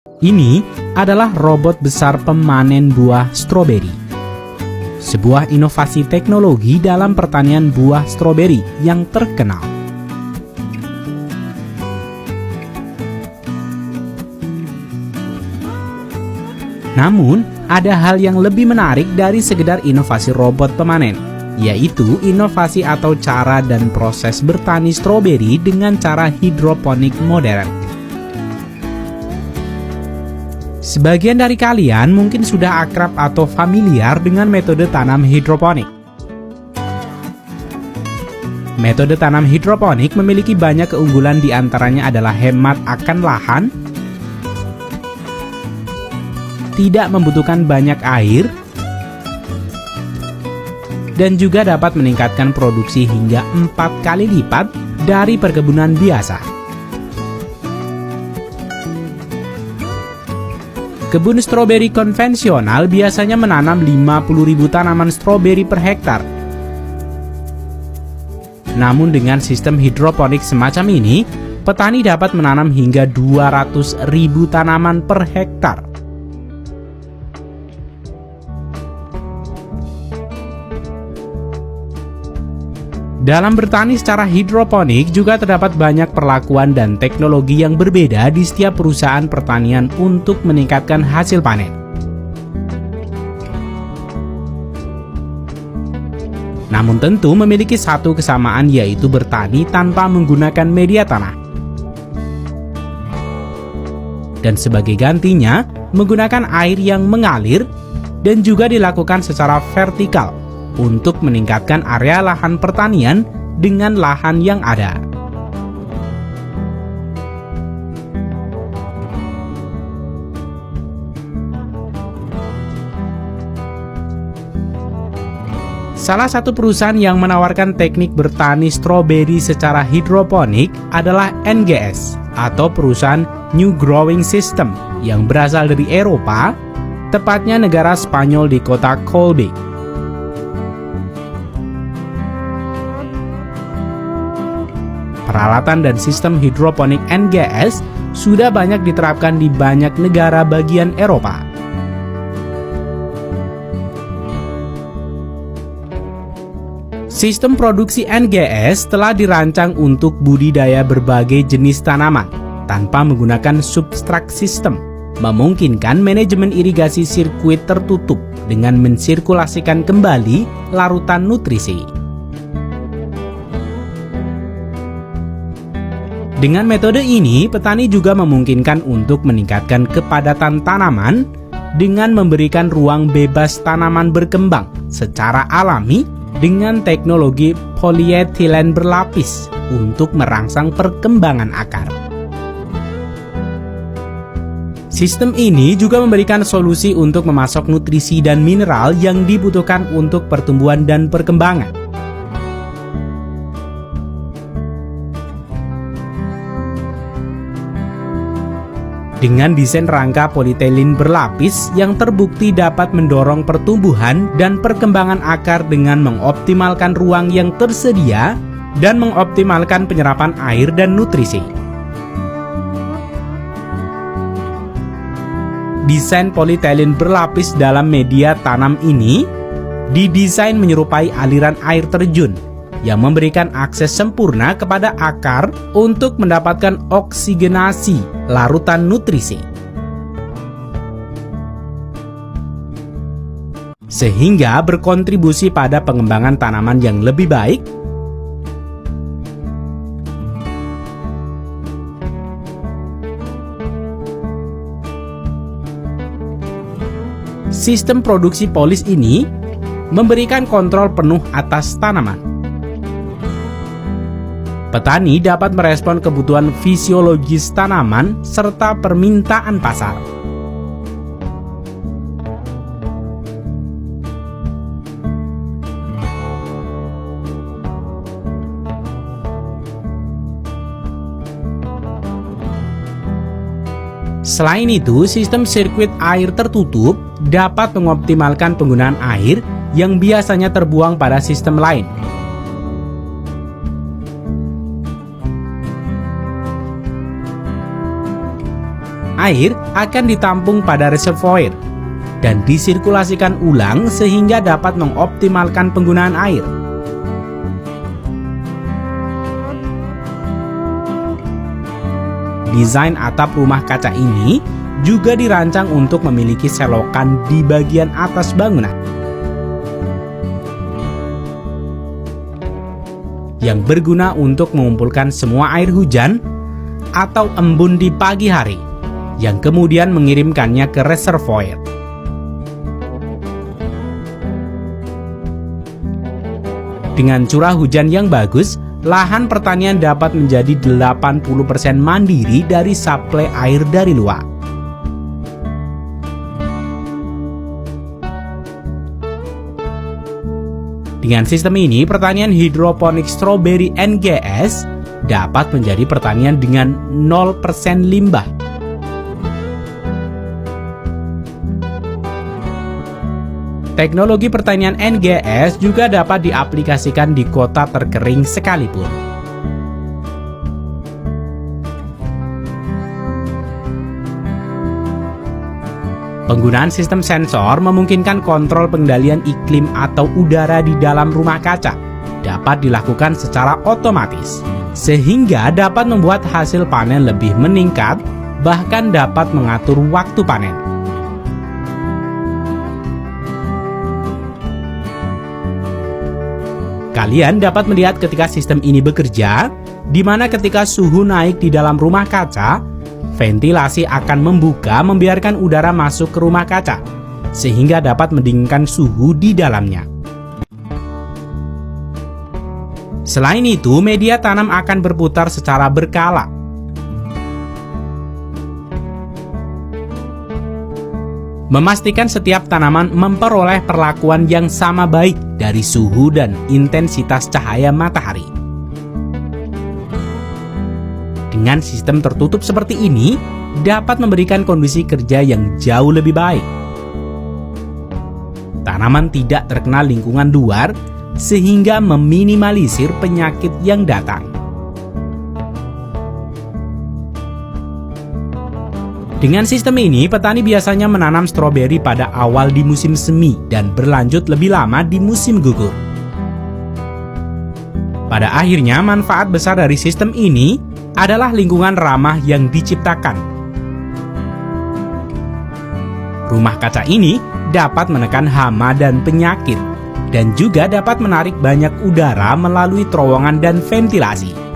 Ini adalah robot besar pemanen buah stroberi. Sebuah inovasi teknologi dalam pertanian buah stroberi yang terkenal. Namun, ada hal yang lebih menarik dari sekedar inovasi robot pemanen, yaitu inovasi atau cara dan proses bertani stroberi dengan cara hidroponik modern. Sebagian dari kalian mungkin sudah akrab atau familiar dengan metode tanam hidroponik. Metode tanam hidroponik memiliki banyak keunggulan, di antaranya adalah hemat akan lahan, tidak membutuhkan banyak air, dan juga dapat meningkatkan produksi hingga 4 kali lipat dari perkebunan biasa. Kebun stroberi konvensional biasanya menanam 50.000 tanaman stroberi per hektar. Namun dengan sistem hidroponik semacam ini, petani dapat menanam hingga 200.000 tanaman per hektar. Dalam bertani secara hidroponik juga terdapat banyak perlakuan dan teknologi yang berbeda di setiap perusahaan pertanian untuk meningkatkan hasil panen. Namun tentu memiliki satu kesamaan, yaitu bertani tanpa menggunakan media tanah. Dan sebagai gantinya, menggunakan air yang mengalir dan juga dilakukan secara vertikal untuk meningkatkan area lahan pertanian dengan lahan yang ada. Salah satu perusahaan yang menawarkan teknik bertani stroberi secara hidroponik adalah NGS atau perusahaan New Growing System yang berasal dari Eropa, tepatnya negara Spanyol di kota Colby. Peralatan dan sistem hidroponik NGS sudah banyak diterapkan di banyak negara bagian Eropa. Sistem produksi NGS telah dirancang untuk budidaya berbagai jenis tanaman tanpa menggunakan substrak sistem, memungkinkan manajemen irigasi sirkuit tertutup dengan mensirkulasikan kembali larutan nutrisi. Dengan metode ini, petani juga memungkinkan untuk meningkatkan kepadatan tanaman dengan memberikan ruang bebas tanaman berkembang secara alami dengan teknologi polietilen berlapis untuk merangsang perkembangan akar. Sistem ini juga memberikan solusi untuk memasok nutrisi dan mineral yang dibutuhkan untuk pertumbuhan dan perkembangan. Dengan desain rangka polietilin berlapis yang terbukti dapat mendorong pertumbuhan dan perkembangan akar dengan mengoptimalkan ruang yang tersedia dan mengoptimalkan penyerapan air dan nutrisi. Desain polietilin berlapis dalam media tanam ini didesain menyerupai aliran air terjun yang memberikan akses sempurna kepada akar untuk mendapatkan oksigenasi larutan nutrisi, sehingga berkontribusi pada pengembangan tanaman yang lebih baik. Sistem produksi polis ini memberikan kontrol penuh atas tanaman. Petani dapat merespon kebutuhan fisiologis tanaman serta permintaan pasar. Selain itu, sistem sirkuit air tertutup dapat mengoptimalkan penggunaan air yang biasanya terbuang pada sistem lain. air akan ditampung pada reservoir dan disirkulasikan ulang sehingga dapat mengoptimalkan penggunaan air. Desain atap rumah kaca ini juga dirancang untuk memiliki selokan di bagian atas bangunan yang berguna untuk mengumpulkan semua air hujan atau embun di pagi hari, yang kemudian mengirimkannya ke reservoir. Dengan curah hujan yang bagus, lahan pertanian dapat menjadi 80% mandiri dari suplai air dari luar. Dengan sistem ini, pertanian hidroponik stroberi NGS dapat menjadi pertanian dengan 0% limbah. Teknologi pertanian NGS juga dapat diaplikasikan di kota terkering sekalipun. Penggunaan sistem sensor memungkinkan kontrol pengendalian iklim atau udara di dalam rumah kaca dapat dilakukan secara otomatis, sehingga dapat membuat hasil panen lebih meningkat, bahkan dapat mengatur waktu panen. Kalian dapat melihat ketika sistem ini bekerja, di mana ketika suhu naik di dalam rumah kaca, ventilasi akan membuka membiarkan udara masuk ke rumah kaca, sehingga dapat mendinginkan suhu di dalamnya. Selain itu, media tanam akan berputar secara berkala. Memastikan setiap tanaman memperoleh perlakuan yang sama baik dari suhu dan intensitas cahaya matahari. Dengan sistem tertutup seperti ini, dapat memberikan kondisi kerja yang jauh lebih baik. Tanaman tidak terkena lingkungan luar, sehingga meminimalisir penyakit yang datang. Dengan sistem ini, petani biasanya menanam stroberi pada awal di musim semi dan berlanjut lebih lama di musim gugur. Pada akhirnya, manfaat besar dari sistem ini adalah lingkungan ramah yang diciptakan. Rumah kaca ini dapat menekan hama dan penyakit, dan juga dapat menarik banyak udara melalui terowongan dan ventilasi.